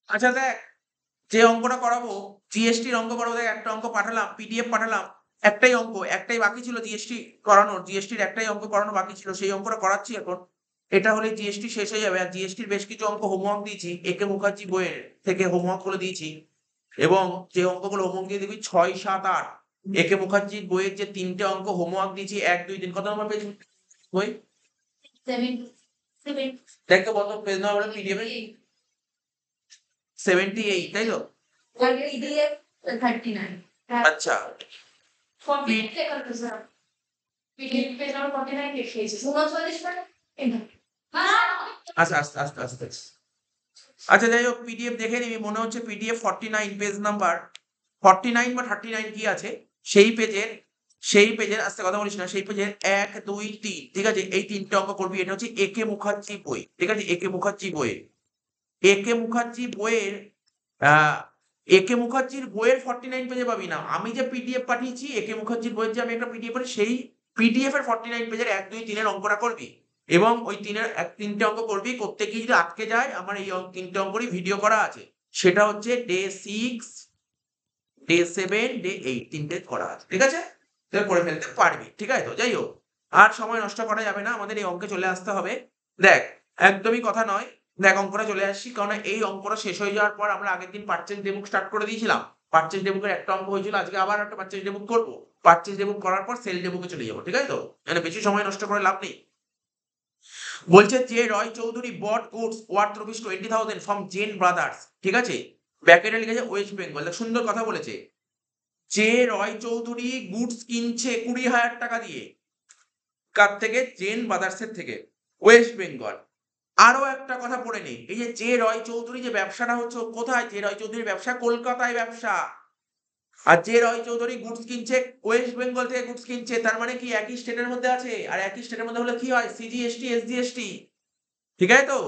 আচ্ছা দেখ, যে অঙ্কটা করাবো, জিএসটির অঙ্ক করাবো, দেখ একটা অঙ্ক পাঠালাম, পিডিএফ পাঠালাম, একটাই অঙ্ক, একটাই বাকি ছিল জিএসটি করানোর, জিএসটির একটাই অঙ্ক করানো বাকি ছিল, সেই অঙ্কটা করাচ্ছি এখন। এটা হলে জিএসটি শেষ হয়ে যাবে। আর জিএসটির বেশ কিছু অঙ্ক হোমওয়ার্ক দিয়েছি, একে মুখার্জি বইয়ের থেকে হোমওয়ার্ক করে দিয়েছি। এবং যে অঙ্কগুলো হোমওয়ার্ক দিয়ে দিবি 6, 7, 8, একে মুখার্জির বইয়ের যে 3টে অঙ্ক হোমওয়ার্ক দিয়েছি 1, 2, 3, কত নম্বর পেজ বই? দেখ তো কত পেজ নম্বর পিডিএফ এ? 78, তাই তো? আচ্ছা, আচ্ছা আস্তে আস্তে আস্তে। আচ্ছা যাই হোক, পিডিএফ দেখে নিবি, মনে হচ্ছে পিডিএফ 49 পেজ নাম্বার 49 বা 39 কি আছে সেই পেজের আস্তে কথা বলিস না, সেই পেজের 1, 2, 3, ঠিক আছে, এই 3টে অঙ্ক করবি। এটা হচ্ছে একে মুখার্জি বই, ঠিক আছে, একে মুখার্জি বইয়ের, একে মুখার্জি বইয়ের আহ একে মুখার্জির বইয়ের 49 পেজে পাবি না। আমি যে পিডিএফ পাঠিয়েছি একে মুখার্জির বইয়ের, যে আমি একটা পিডিএফ পাঠিয়েছি, সেই পিডিএফ এর 49 পেজের 1, 2, 3 এর অঙ্কটা করবি। এবং ওই 3টে অঙ্ক করবি, করতে গিয়ে যদি আটকে যায়, আমার এই 3টে অঙ্করই ভিডিও করা আছে। সেটা হচ্ছে ডে 6, ডে 7, ডে 8, 3টে করা আছে, ঠিক আছে? তুই করে ফেলতে পারবি, ঠিক আছে তো? যাই হোক, আর সময় নষ্ট করা যাবে না, আমাদের এই অঙ্কে চলে আসতে হবে। দেখ, একদমই কথা নয়, দেখ অঙ্কটা চলে আসছি, কারণ এই অঙ্কটা শেষ হয়ে যাওয়ার পর আমরা আগের দিন পারচেজ ডে বুক স্টার্ট করে দিয়েছিলাম। পারচেজ ডে বুকের একটা অঙ্ক হয়েছিল, আজকে আবার একটা পারচেজ ডে বুক করবো। পারচেজ ডে বুক করার পর সেল ডে বুকে চলে যাবো, ঠিক আছে তো? মানে বেশি সময় নষ্ট করে লাভ নেই। বলছে যে Roy Chowdhury bought goods worth rupees 20,000 from Jain brothers, ঠিক আছে, ব্যাকেটে লিখেছে ওয়েস্ট বেঙ্গল। সুন্দর কথা বলেছে, যে রয় চৌধুরী গুডস কিনছে 20,000 টাকা দিয়ে, কার থেকে? জেন ব্রাদার্সের থেকে, ওয়েস্ট বেঙ্গল। আরো একটা কথা পড়ে নেই, এই যে রয় চৌধুরী যে ব্যবসাটা হচ্ছে, কোথায়? যে রয় চৌধুরীর ব্যবসা কলকাতায় ব্যবসা। আর যে রয় চৌধুরী গুডস কিনছে ওয়েস্ট বেঙ্গল থেকে গুডস কিনছে, তার মানে কি একই স্টেটের মধ্যে আছে। আর একই স্টেটের মধ্যে হলে কি হয়? সিজিএসটি, এসজিএসটি, ঠিক আছে তো?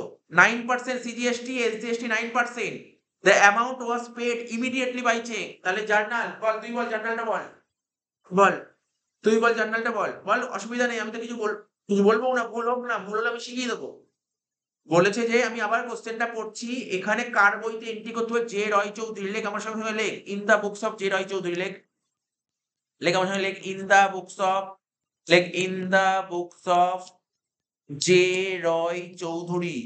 9% CGST, SGST 9%। The amount was paid immediately by cheque. তাহলে জার্নাল বল, তুই বল জার্নালটা বল, বল তুই বল জার্নালটা বল, বল, অসুবিধা নেই, আমি তো কিছু বলবো না, ভুল হোক না, ভুল হলে আমি শিখিয়ে দেবো। বলেছে যে, আমি আবার কোশ্চেনটা পড়ছি, এখানে কার বইতে এন্ট্রি করতে হবে? যে রয় চৌধুরী, লেখ আমার সঙ্গে সঙ্গে লেখ, ইন দা বুকস অফ যে রয় চৌধুরী, লেখ, লেখ আমার সঙ্গে লেখ, ইন দা বুকস অফ, লেখ ইন দা বুকস অফ যে রয় চৌধুরী,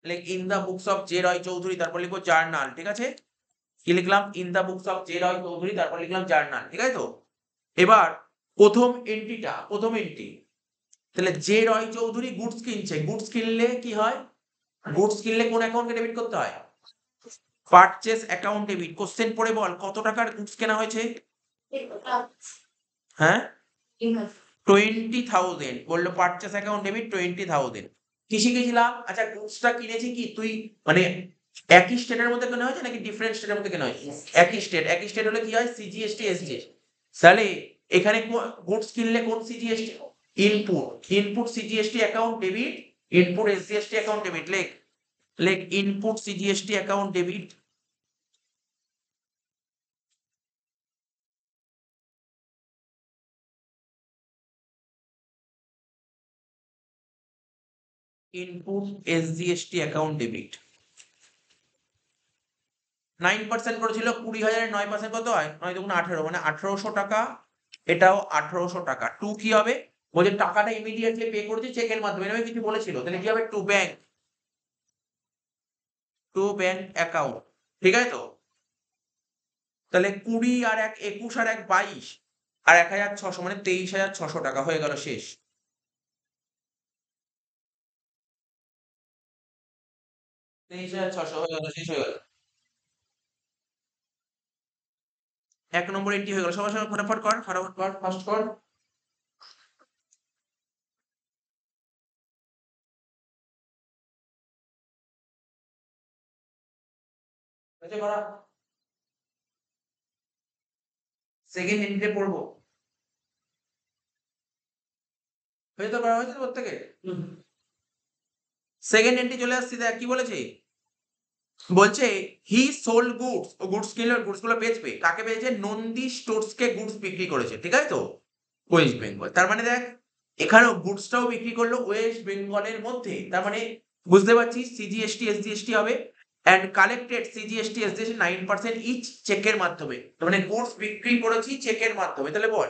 লেখ ইন দা বুকস অফ যে রয় চৌধুরী, তারপর লিখবো জার্নাল, ঠিক আছে? কি লিখলাম? ইন দা বুকস অফ যে রয় চৌধুরী, তারপর লিখলাম জার্নাল, ঠিক আছে তো? এবার প্রথম এন্ট্রি, তাহলে যে রয় চৌধুরী গুডস কিনছে, গুডস কিনলে কি হয়? গুডস কিনলে কোন অ্যাকাউন্টকে ডেবিট করতে হয়? Purchase account debit. কোশ্চেন পড়ে বল, কত টাকার গুডস কেনা হয়েছে? হ্যাঁ, 20,000 বললো, পারচেস অ্যাকাউন্ট ডেবিট 20,000। কি শিখেছিলাম? আচ্ছা, গুডসটা কিনেছি কি তুই, মানে একই স্টেটের মধ্যে কেনা হয়েছে নাকি ডিফারেন্ট স্টেটের মধ্যে কেনা হয়েছে? একই স্টেট হলে কি হয়? CGST, SGST. তাহলে এখানে গুডস কিনলে কোন CGST? Input CGST account debit, input SGST account debit, লেখ, লেখ input CGST account debit, input SGST account debit. 9% করেছিল, 20,000 9% কত হয়? 9 দুগুণ 18, মানে 1800 টাকা। এটাও 1800 টাকা। টু কি হবে? বলছে টাকাটা ইমিডিয়েটলি পে করেছে চেকের মাধ্যমে, এরকম কিছু বলেছিল, তাহলে কি হবে? টু ব্যাংক অ্যাকাউন্ট, ঠিক আছে তো? তাহলে 20 আর 1 21 আর 1 22 আর 1,600, মানে 23,600 টাকা হয়ে গেল, শেষ। 23,600 হয়ে গেল, শেষ হয়ে গেল। 1 নম্বর এন্ট্রি হয়ে গেল। সবার সঙ্গে ফটাফট কর, ফটাফট কর, ফাস্ট কর। হয়েছে করা? সেকেন্ড এন্ট্রিতে পড়বো, হয়ে তো করা হয়েছে প্রত্যেকে। সেকেন্ড এন্ট্রি চলে আসছি, দেখ কি বলেছে। বলছে হি সোল্ড গুডস, ও গুডস কিনলো, গুডস গুলো বেচবে, কাকে বেচেছে? নন্দী স্টোর্স কে গুডস বিক্রি করেছে, ঠিক আছে তো? ওয়েস্ট বেঙ্গল। তার মানে দেখ, এখানেও গুডসটাও বিক্রি করলো ওয়েস্ট বেঙ্গলের মধ্যে, তার মানে বুঝতে পারছিস সিজিএসটি এসজিএসটি হবে and collected CGST SGST 9% each চেকের মাধ্যমে, তার মানে গুডস বিক্রি করেছি চেকের মাধ্যমে। তাহলে বল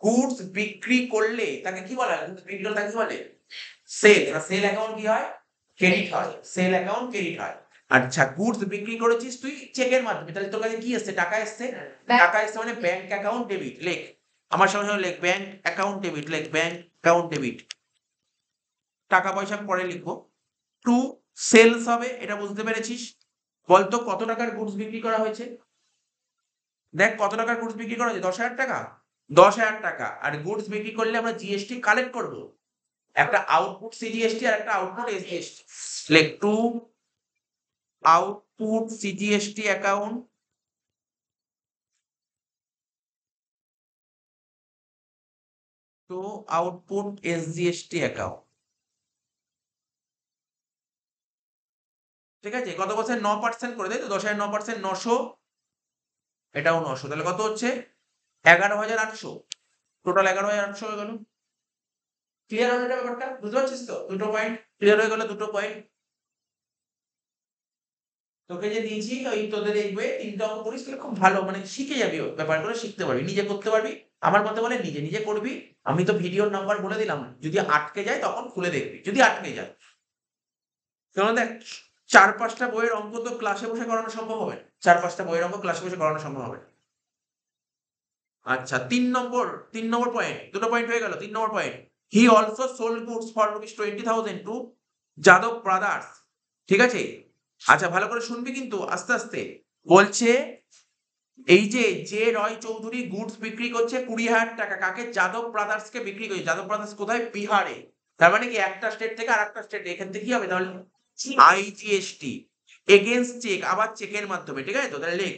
গুডস বিক্রি করলে তাকে কি বলা হয়? গুডস বিক্রি করলে তাকে কি বলে? সেল। সেল অ্যাকাউন্ট কি হয়? ক্রেডিট হয়। সেল অ্যাকাউন্ট ক্রেডিট হয়। আচ্ছা গুডস বিক্রি করেছিস তুই চেকের মাধ্যমে, তাহলে তোর কাছে কি এসছে? টাকা এসছে। টাকা এসছে মানে ব্যাংক অ্যাকাউন্ট ডেবিট। লেখ আমার সঙ্গে সঙ্গে লেখ ব্যাংক অ্যাকাউন্ট ডেবিট। লেখ ব্যাংক অ্যাকাউন্ট ডেবিট। টাকা পয়সা পরে লিখবো। টু সেলস হবে, এটা বুঝতে পেরেছিস। বলতো কত টাকার গুডস বিক্রি করা হয়েছে? দেখ কত টাকার গুডস বিক্রি করা হয়েছে? 10,000 টাকা। 10,000 টাকা। আর গুডস বিক্রি করলে আমরা জিএসটি কালেক্ট করব। একটা আউটপুট সিজিএসটি আর একটা আউটপুট এসজিএসটি। লেখ two output CGST account two output SGST account. ঠিক আছে, কত পার্সেন্ট? 9% করে, তাই তো? 10,000 9%, 900, এটাও 900, তাহলে কত হচ্ছে? 11,800। টোটাল 11,800 হয়ে গেল। ক্লিয়ার হলো এটা ব্যাপারটা? বুঝতে পারছিস তো? দুটো পয়েন্ট ক্লিয়ার হয়ে গেল, দুটো পয়েন্ট তোকে যে দিয়েছি। ওই তোদের দেখবে তিনটা অঙ্ক করিস তাহলে খুব ভালো, মানে শিখে যাবি, ব্যাপারগুলো শিখতে পারবি, নিজে করতে পারবি। আমার মতে বলে নিজে নিজে করবি। আমি তো ভিডিওর নাম্বার বলে দিলাম, যদি আটকে যায় তখন খুলে দেখবি, যদি আটকে যায়। কারণ দেখ 4-5টা বইয়ের অঙ্ক তো ক্লাসে বসে করানো সম্ভব হবে না। 4-5টা বইয়ের অঙ্ক ক্লাসে বসে করানো সম্ভব হবে না। আচ্ছা 3 নম্বর পয়েন্ট, দুটো পয়েন্ট হয়ে গেল। 3 number point, he also sold goods for ₹20,000 to Yadav brothers. ঠিক আছে, আচ্ছা ভালো করে শুনবি কিন্তু আস্তে আস্তে। বলছে এই যে যে রয় চৌধুরী গুডস বিক্রি করছে 20,000 টাকা, কাকে? যাদব ব্রাদার্স কে বিক্রি করছে। যাদব ব্রাদার্স কোথায়? বিহারে। তার মানে কি একটা স্টেট থেকে আর একটা স্টেট, এখান থেকে কি হবে তাহলে? আইজিএসটি এগেইনস্ট চেক, আবার চেকের মাধ্যমে। ঠিক আছে তো, তাহলে লেখ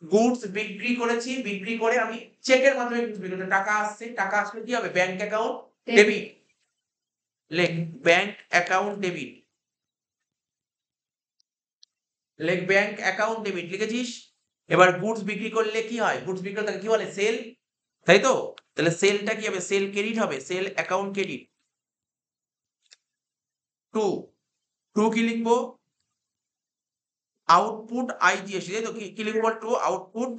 গুডস বিক্রি করেছি, বিক্রি করে আমি চেকের মাধ্যমে গুডস বিক্রি করতে, টাকা আসছে, টাকা আসলে কি হবে? Bank account debit. লেখ ব্যাংক অ্যাকাউন্ট ডেবিট। লেখ ব্যাংক অ্যাকাউন্ট ডেবিট, লিখেছিস? এবার গুডস বিক্রি করলে কি হয়? গুডস বিক্রি করলে তাকে কি বলে? সেল, তাই তো? তাহলে সেলটা কি হবে? সেল ক্রেডিট হবে, sale account credit. To to কি লিখবো? আউটপুট আইজিএসটি, তাই তো? কি লিখবো? To output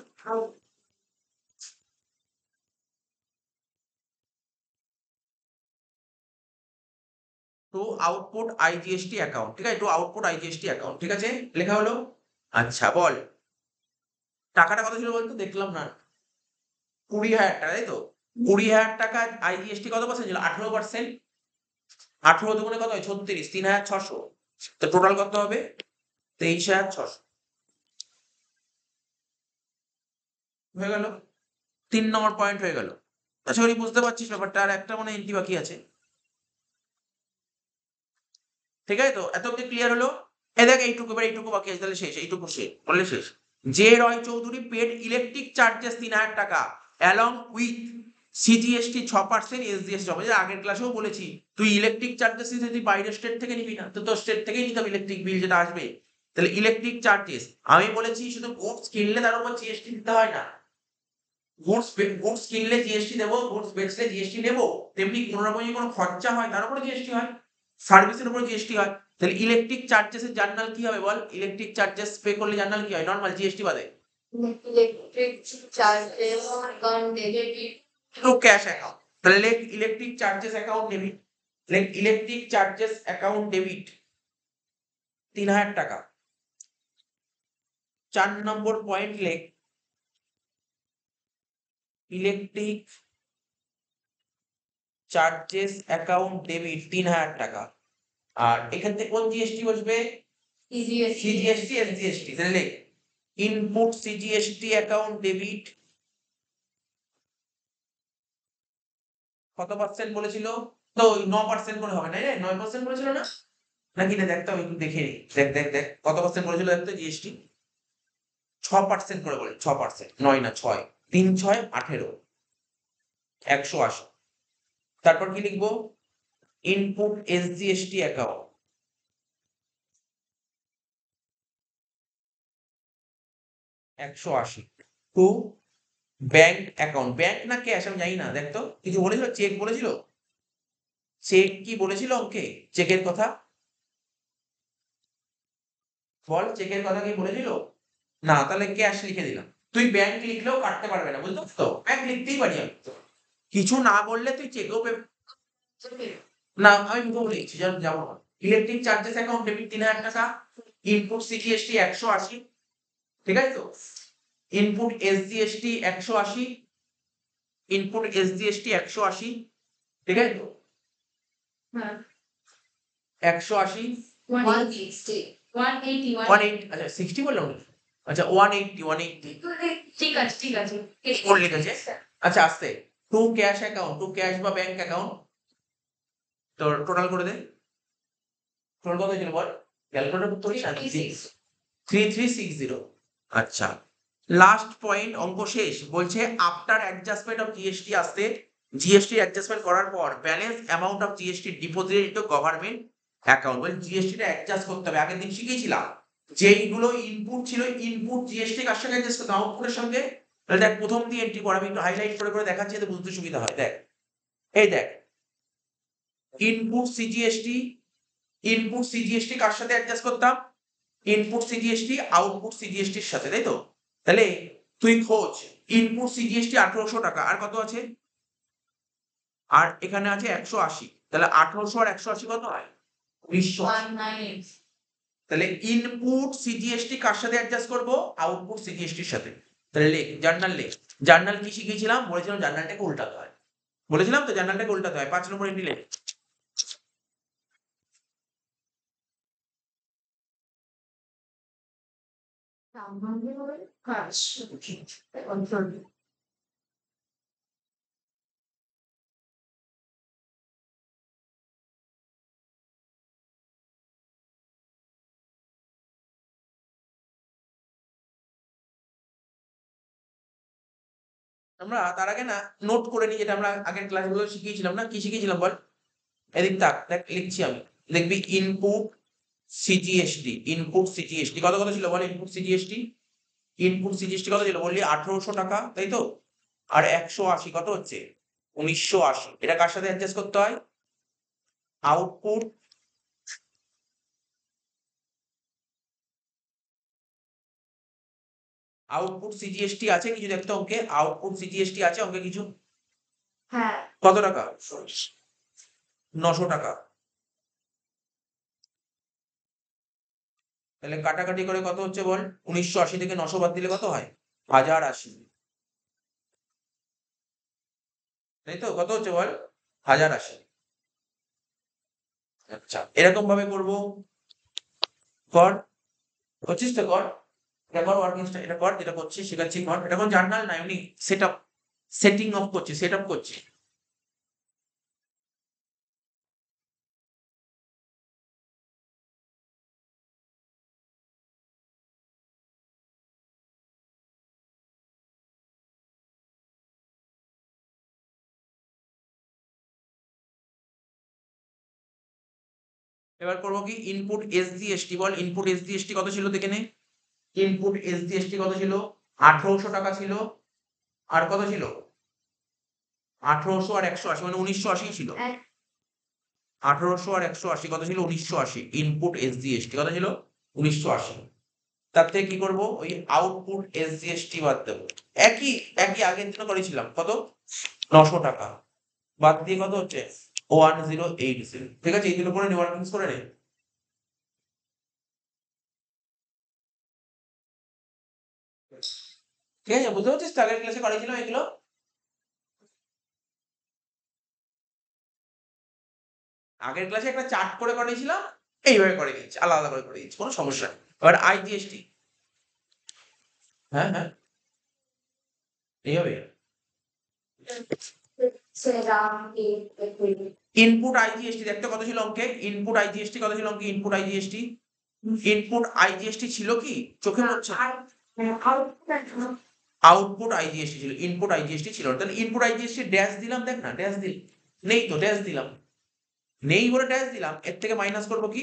to output IGST account. ঠিক আছে, টু আউটপুট আইজিএসটি অ্যাকাউন্ট। ঠিক আছে, লেখা হলো। আচ্ছা বল টাকাটা কত ছিল বলতো? দেখলাম না। 20,000 টাকা, তাই তো? 20,000 টাকা আইজিএসটি কত পার্সেন্ট ছিল? 18%। 18 দুগুণে কত হয়? 36, 3,600। তো টোটাল কত হবে? 23,600 হয়ে গেল। 3 নম্বর পয়েন্ট হয়ে গেল। আশা করি বুঝতে পারছিস ব্যাপারটা। আর একটা মানে এন্ট্রি বাকি আছে। ঠিক আছে তো, এত অব্দি ক্লিয়ার হলো? দেখ এইটুকু, এবার এইটুকু বাকি আছে, তাহলে শেষ। এইটুকু শেষ বললে শেষ। যে Roy Chowdhury paid electric charges 3,000 টাকা অ্যালং উইথ সিজিএসটি 6%, এসজিএসটি হবে। আগের ক্লাসেও বলেছি তুই ইলেকট্রিক চার্জেস যদি বাইরের স্টেট থেকে নিবি না, তো তোর স্টেট থেকেই নিতে হবে ইলেকট্রিক বিল যেটা আসবে। তাহলে ইলেকট্রিক চার্জেস আমি বলেছি শুধু গুডস কিনলে তার উপর জিএসটি দিতে হয় না। গুডস কিনলে জিএসটি দেবো, গুডস বেচলে জিএসটি নেবো, তেমনি কোনো রকম যদি কোনো খরচা হয় তার উপরে জিএসটি হয়, সার্ভিসের উপর জিএসটি হয়। তাহলে ইলেকট্রিক চার্জেস এর জার্নাল কি হবে বল? ইলেকট্রিক চার্জেস পে করলে জার্নাল কি হয়? নরমাল জিএসটি বাদে electric charges account debit two cash account. তাহলে লেখ ইলেকট্রিক চার্জেস অ্যাকাউন্ট ডেবিট। লেখ ইলেকট্রিক চার্জেস অ্যাকাউন্ট ডেবিট 3,000 টাকা। 4 নম্বর পয়েন্ট লেখ ইলেকট্রিক চার্জেস অ্যাকাউন্ট ডেবিট 3,000 টাকা। আর এখান থেকে কোন জিএসটি বসবে? CGST SGST. তাহলে লেখ ইনপুট সিজিএসটি অ্যাকাউন্ট ডেবিট কত পার্সেন্ট বলেছিল? তো 9% করে হবে না? 9% বলেছিল না? নাকি না দেখতে হবে, একটু দেখে নিই। দেখ দেখ দেখ কত পার্সেন্ট বলেছিল দেখতে। জিএসটি 6% করে বলে। 6%, 9 না 6। 3 6 18, 180। তারপর কি লিখবো? Input SGST account 180 to bank account, bank না ক্যাশ আমি জানি না, দেখ তো কিছু বলেছিল, চেক বলেছিল, চেক কি বলেছিল অঙ্কে, চেকের কথা বল, চেকের কথা কি বলেছিল? না, তাহলে ক্যাশ লিখে দিলাম। তুই ব্যাংক লিখলেও কাটতে পারবে না, বুঝতে তো, ব্যাংক লিখতেই পারি আমি, কিছু না বললে তুই চেকেও না, আমি মুখে বলে দিচ্ছি, যাবো না। ইলেকট্রিক চার্জেস অ্যাকাউন্ট ডেবিট 3000 টাকা, ইনপুট সিজিএসটি 180, ঠিক আছে তো, ইনপুট এসজিএসটি 180, ইনপুট এসজিএসটি 180, ঠিক আছে তো, হ্যাঁ 180, 160 180 180, আচ্ছা 60 বললাম না? আচ্ছা 180 ঠিক আছে ঠিক আছে কোড লিখেছে। আচ্ছা আস্তে, to cash account, to cash বা ব্যাংক অ্যাকাউন্ট, তো টোটাল করে দে, টোটাল কত ছিল বল, ক্যালকুলেটর করতে পারিস না? 3360। আচ্ছা, লাস্ট পয়েন্ট, অঙ্ক শেষ, বলছে আফটার অ্যাডজাস্টমেন্ট অফ জিএসটি আসতে, জিএসটি অ্যাডজাস্টমেন্ট করার পর balance amount of GST deposited into government account, বল জিএসটিটা অ্যাডজাস্ট করতে হবে, আগের দিন শিখিয়েছিলাম যেইগুলো ইনপুট ছিল, ইনপুট জিএসটি কার সঙ্গে অ্যাডজাস্ট করতে, আউটপুটের সঙ্গে। তাহলে দেখ প্রথম দিয়ে এন্ট্রি কর, আমি একটু হাইলাইট করে করে দেখাচ্ছি যাতে বুঝতে সুবিধা হয়, দেখ এই দেখ, ইনপুট সিজিএসটি, ইনপুট সিজিএসটি কার সাথে অ্যাডজাস্ট করতাম, ইনপুট সিজিএসটি আউটপুট সিজিএসটির সাথে, তাই তো, তাহলে তুই খোঁজ ইনপুট সিজিএসটি 1800 টাকা, আর কত আছে, আর এখানে আছে 180, তাহলে 1800 আর 180 কত হয়, 1980। তাহলে ইনপুট সিজিএসটি কার সাথে অ্যাডজাস্ট করব, আউটপুট সিজিএসটির সাথে, তাহলে লেখ জার্নাল, লেখ জার্নাল, কি শিখিয়েছিলাম, বলেছিলাম জার্নালটাকে উল্টাতে হয়, বলেছিলাম তো জার্নালটাকে উল্টাতে হয়, 5 নম্বর এন্ট্রি লেখ। আমরা তার আগে না নোট করে নিই, যেটা আমরা আগের ক্লাসগুলো শিখিয়েছিলাম না, কি শিখিয়েছিলাম বল, এদিক তাক, দেখ লিখছি আমি, দেখবি ইনপুট সিজিএসটি, ইনপুট সিজিএসটি কত কত ছিল বল, ইনপুট সিজিএসটি, ইনপুট সিজিএসটি কত ছিল বললি 1800 টাকা, তাই তো, আর 180 কত হচ্ছে 1980, এটা কার সাথে অ্যাডজাস্ট করতে হয়, আউটপুট, আউটপুট সিজিএসটি আছে কিছু, দেখতে অঙ্কে আউটপুট সিজিএসটি আছে অঙ্কে কিছু, হ্যাঁ কত টাকা, 900 টাকা, তাহলে কাটাকাটি করে কত হচ্ছে বল, 1980 থেকে 900 বাদ দিলে কত হয়, 1080, তাই তো, কত হচ্ছে বল, 1080। আচ্ছা এরকম ভাবে করবো, কর, করছিস তো কর, এটা কর, ওয়ার্কিংসটা এটা কর, যেটা করছিস শেখাচ্ছি কর, এটা কোন জার্নাল না, এমনি সেট আপ, সেটিং অফ করছি, সেট আপ করছি। এবার করবো কি, ইনপুট এসজিএসটি বল, ইনপুট এসজিএসটি কত ছিল দেখে নে, ইনপুট এসজিএসটি কত ছিল, 1800 টাকা ছিল, আর কত ছিল, 1800 আর 180 মানে 1980 ছিল, 1800 আর 180 কত ছিল, 1980, ইনপুট এসজিএসটি কত ছিল, 1980, তার থেকে কি করবো, ওই আউটপুট এসজিএসটি বাদ দেবো, একই একই আগের দিনও করেছিলাম, কত 900 টাকা, বাদ দিয়ে কত হচ্ছে 1080, ঠিক আছে, এই দুটো করে নে, ওয়ার্কিংস করে নে, ঠিক আছে, বুঝতে পারছিস তো, আগের ক্লাসে করেছিলাম এগুলো, আগের ক্লাসে একটা চার্ট করে করেছিলাম, এইভাবে করে দিয়েছি, আলাদা আলাদা করে দিয়েছি, কোনো সমস্যা নেই। এবার আইজিএসটি, হ্যাঁ হ্যাঁ এইভাবে, ইনপুট আইজিএসটি দেখতে কত ছিল অঙ্কে, ইনপুট আইজিএসটি কত ছিল অঙ্কে, ইনপুট আইজিএসটি, ইনপুট আইজিএসটি ছিল কি চোখে পড়ছে, আউটপুট আইজিএসটি ছিল, ইনপুট আইজিএসটি ছিল না, তাহলে ইনপুট আইজিএসটি ড্যাশ দিলাম, দেখ না ড্যাশ দিল, নেই তো ড্যাশ দিলাম, নেই বলে ড্যাশ দিলাম, এর থেকে মাইনাস করবো কি,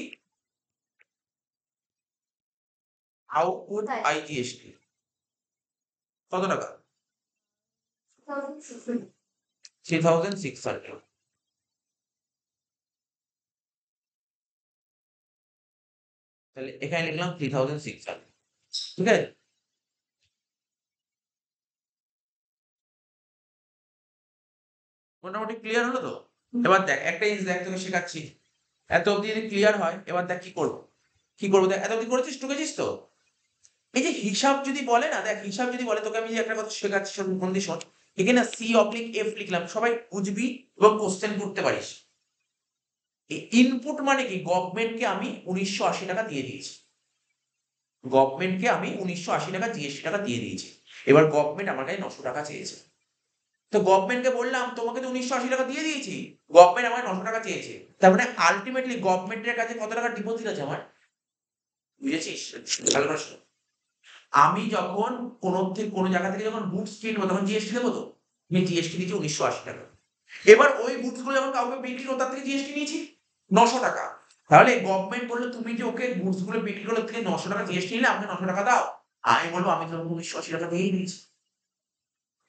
আউটপুট আইজিএসটি কত টাকা, 3600। তাহলে এখানে লিখলাম 3600, ঠিক আছে? মোটামুটি ক্লিয়ার হলো তো? এবার দেখ একটা জিনিস দেখ, তোকে শেখাচ্ছি। এত অব্দি যদি ক্লিয়ার হয়, এবার দেখ কি করবো। কি করবো দেখ, এত অব্দি করেছিস, ঢুকেছিস তো? এই যে হিসাব যদি বলে না, দেখ হিসাব যদি বলে, তোকে আমি যে একটা কথা শেখাচ্ছি, শোন, মন দিয়ে শোন। এখানে C/F লিখলাম, সবাই বুঝবি এবং কোশ্চেন করতে পারিস। ইনপুট মানে কি, গভর্নমেন্টকে আমি 1980 টাকা দিয়ে দিয়েছি। গভর্নমেন্টকে আমি 1980 টাকা জিএসটি টাকা দিয়ে দিয়েছি। এবার গভর্নমেন্ট আমার কাছে 900 টাকা চেয়েছে। তো গভর্নমেন্টকে বললাম তোমাকে তো 1980 টাকা দিয়ে দিয়েছি, গভর্নমেন্ট আমার 900 টাকা চেয়েছে। তার মানে আলটিমেটলি গভর্নমেন্টের কাছে কত টাকা ডিপোজিট আছে আমার, বুঝেছিস? ভালো করে শোন। আমি যখন কোনো জায়গা থেকে যখন গুডস কিনবো, তখন জিএসটি দেবো তো? আমি জিএসটি দিয়েছি 1980 টাকা। এবার ওই গুডস গুলো যখন কাউকে বিক্রি করবো, তার থেকে জিএসটি নিয়েছি 900 টাকা। তাহলে গভর্নমেন্ট বললো তুমি যে ওকে গুডস গুলো বিক্রি করলে থেকে 900 টাকা জিএসটি নিলে, আমাকে 900 টাকা দাও। আমি বলবো আমি তোমাকে 1980 টাকা দিয়েই দিয়েছি।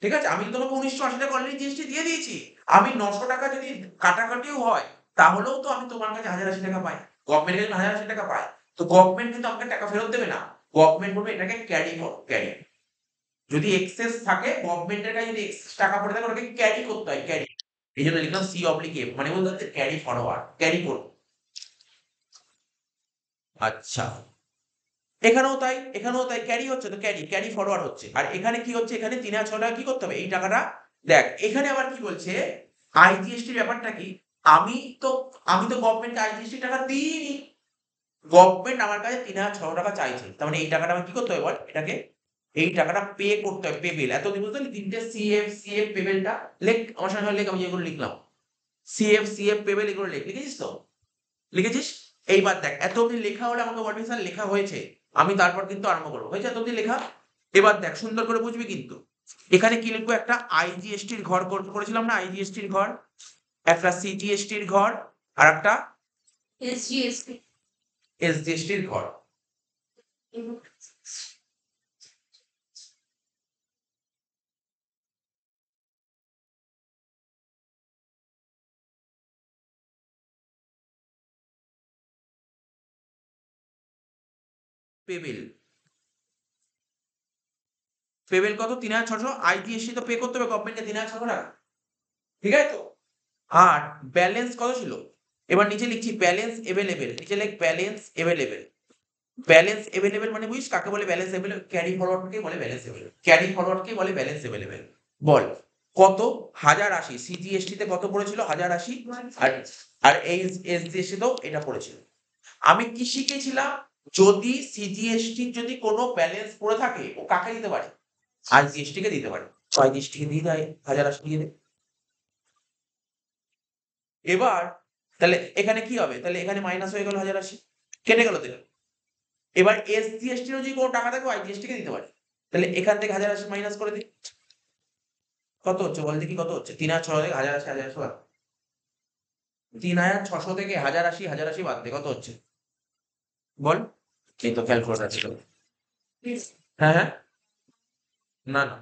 ঠিক আছে, আমি তো তোমাকে 1980 টাকা অলরেডি জিএসটি দিয়ে দিয়েছি। আমি 900 টাকা যদি কাটাকাটিও হয়, তাহলেও তো আমি তোমার কাছে 1080 টাকা পাই। গভর্নমেন্ট কাছে 1080 টাকা পায়। তো গভর্নমেন্ট কিন্তু আমাকে টাকা ফেরত দেবে না। গভর্নমেন্ট বলবে এটাকে ক্যারি করো, ক্যারি। যদি এক্সেস থাকে, গভর্নমেন্টের কাছে যদি এক্সেস টাকা পড়ে থাকে, ওটাকে ক্যারি করতে হয়, ক্যারি। এই জন্য লিখলাম C/F, মানে বলতে হচ্ছে ক্যারি ফরওয়ার্ড, ক্যারি করো। আচ্ছা, এখানেও তাই ক্যারি হচ্ছে, তো ক্যারি ক্যারি ফরওয়ার্ড হচ্ছে। আর এখানে কি হচ্ছে, এখানে 3006 টাকা কি করতে হবে, এই টাকাটা। দেখ এখানে আবার কি বলছে, আইজিএসটির ব্যাপারটা কি। আমি তো আমি তো গভর্নমেন্টকে আইজিএসটি টাকা দিইনি। গভর্নমেন্ট আমার কাছে 3006 টাকা চাইছে, তার মানে এই টাকাটা আমার কি করতে হবে বল, এটাকে এই টাকাটা পে করতে হবে, পে বিল। এতদিন বুঝতে পারলি, তিনটে সিএফ পে বিলটা লেখ আমার সঙ্গে লেখ, আমি যেগুলো লিখলাম সিএফ পে বিল, এগুলো লিখেছিস তো? লিখেছিস? এইবার দেখ এত অব্দি লেখা হলে আমাকে বলবি স্যার লেখা হয়েছে, আমি তারপর কিন্তু আরম্ভ করবো। হয়েছে এত অব্দি লেখা? এবার দেখ সুন্দর করে বুঝবি কিন্তু। এখানে কি লিখবো, একটা আইজিএসটির ঘর করেছিলাম না, আইজিএসটির ঘর, একটা সিজিএসটির ঘর, আর একটা এসজিএসটির ঘর। পেবিল, পেবিল কত, 3600। আইজিএসটি তো পে করতে হবে গভর্নমেন্টকে 3600 টাকা, ঠিক আছে তো? আর ব্যালেন্স কত ছিল, এবার নিচে লিখছি ব্যালেন্স এভেলেবেল, নিচে লিখ ব্যালেন্স এভেলেবেল। ব্যালেন্স এভেলেবেল মানে বুঝিস কাকে বলে ব্যালেন্স এভেলেবেল, ক্যারি ফরওয়ার্ডকে বলে ব্যালেন্স এভেলেবেল, ক্যারি ফরওয়ার্ডকে বলে ব্যালেন্স এভেলেবেল। বল কত, 1080। সিজিএসটি তে কত পড়েছিল, 1080। আর আর এই এসজিএসটি তেও এটা পড়েছিল। আমি কি শিখেছিলাম, যদি সিজিএসটি যদি কোনো ব্যালেন্স পড়ে থাকে, ও কাকে দিতে পারে, আইজিএসটি কে দিতে পারে। তো আইজিএসটি কে দিয়ে দেয়, 1080 দিয়ে দেয়। এবার তাহলে এখানে কি হবে, তাহলে এখানে মাইনাস হয়ে গেল 1080, কেটে গেল তো। এবার এসজিএসটি যদি কোনো টাকা থাকে, আইজিএসটি কে দিতে পারে। তাহলে এখান থেকে 1080 মাইনাস করে দিই, কত হচ্ছে বল দেখি, কত হচ্ছে, 3006 থেকে 1080, 1080 বাদ, 3600 থেকে 1080, 1080 বাদ দে, কত হচ্ছে বল। এই তো ক্যালকুলেটর ছিল। হ্যাঁ হ্যাঁ, না না,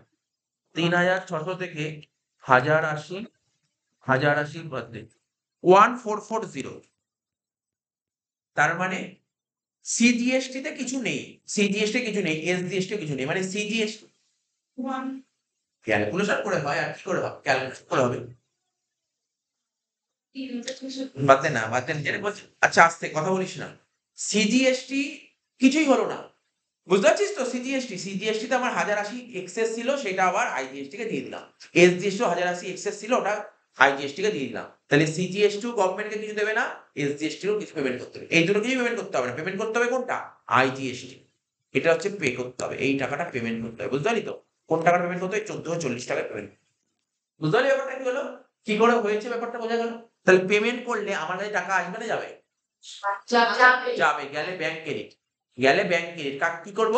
3600 থেকে 1080, 1080 বাদ দে, 1440। তার মানে সিজিএসটি তে কিছু নেই, সিজিএসটি কিছু নেই, এসজিএসটি কিছু নেই, মানে সিজিএসটি ক্যালকুলেশন করে হয়, আর কি করে হবে, ক্যালকুলেশন করে হবে। বাদ দে না, বাদ দে, নিজের বলছি। আচ্ছা আস্তে কথা বলিস না। সিজিএসটি কিছুই হলো না, বুঝতে পারছিস তো? সিজিএসটি তে আমার 1080 এক্সেস ছিল, সেটা আবার আইজিএসটি কে দিয়ে দিলাম। এসজিএসটি 1080 এক্সেস ছিল, ওটা আইজিএসটি কে দিয়ে দিলাম। তাহলে সিজিএসটি গভর্নমেন্টকে কিছু দেবে না, এসজিএসটি ও কিছু পেমেন্ট করতে হবে। এই দুটো কিছু পেমেন্ট করতে হবে না, পেমেন্ট করতে হবে কোনটা, আইজিএসটি। এটা হচ্ছে পে করতে হবে, এই টাকাটা পেমেন্ট করতে হবে, বুঝতে পারলি তো? কোন টাকাটা পেমেন্ট করতে হবে, 1440 টাকা পেমেন্ট। বুঝতে পারলি ব্যাপারটা কি হলো, কি করে হয়েছে, ব্যাপারটা বোঝা গেল? তাহলে পেমেন্ট করলে আমার কাছে টাকা আসবে না যাবে? যাবে, গেলে ব্যাংক ক্রেডিট, গেলে ব্যাংক ক্রেডিট। কি করব,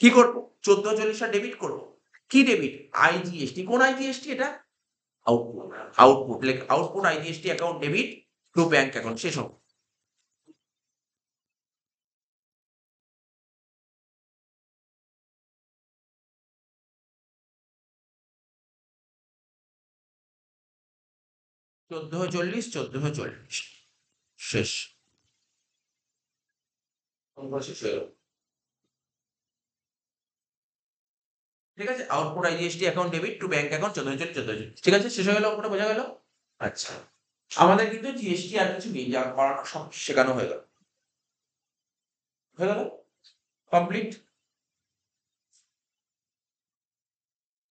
কি করব, 1440 ডেবিট করব। কি ডেবিট, আইজিএসটি। কোন আইজিএসটি এটা, আউটপুট, আউটপুট লেখ, output IGST account debit to bank account, শেষ হোক। 1440 1440 শেষ অঙ্ক শেষ হয়ে গেল। ঠিক আছে, output IGST account debit to bank account 1440 ঠিক আছে, শেষ হয়ে গেল, অঙ্কটা বোঝা গেল। আচ্ছা, আমাদের কিন্তু জিএসটি আর কিছু নেই, যা করানো সব শেখানো হয়ে গেল, কমপ্লিট।